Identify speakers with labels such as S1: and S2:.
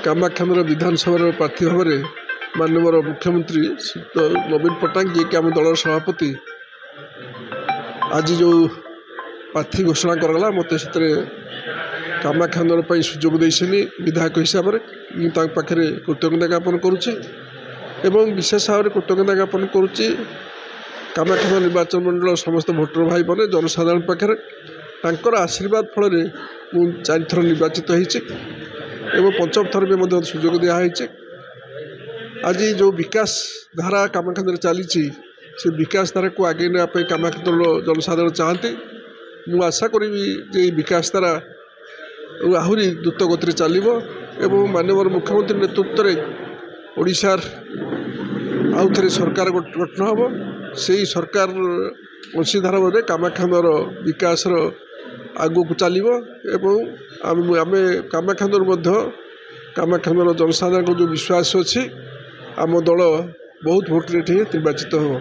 S1: कामाख्या विधानसभा प्रार्थी भाव में माननीय मुख्यमंत्री नवीन पट्टनायक जी कि आम दल सभापति आज जो प्रार्थी घोषणा कराला मत से कामाख्या सुजोग देनी विधायक हिसाब से पाखे कृतज्ञता ज्ञापन करुच्ची विशेष भाव में कृतज्ञता ज्ञापन करुच्ची कामाख्या निर्वाचन मंडल समस्त भोटर भाई मैंने जनसाधारण पाखे आशीर्वाद फल मुझे 4 थर निर्वाचित होती पंचम थर में सुजोग दिखाई आज जो विकास धारा कामाख्या चली से विकास धारा को आगे नापी कामाख्या जनसाधारण चाहती मु आशा करी जे विकास धारा आहरी द्रुत गति चलो एवं माननीय मुख्यमंत्री नेतृत्व में ओडिशार आउ थे सरकार गठन हम से सरकार अंशीधार भाव कामाख्या विकास आग को चलो एवं आम कामाख्या जनसाधारण जो विश्वास अच्छी आम दल बहुत भोट निर्वाचित हो।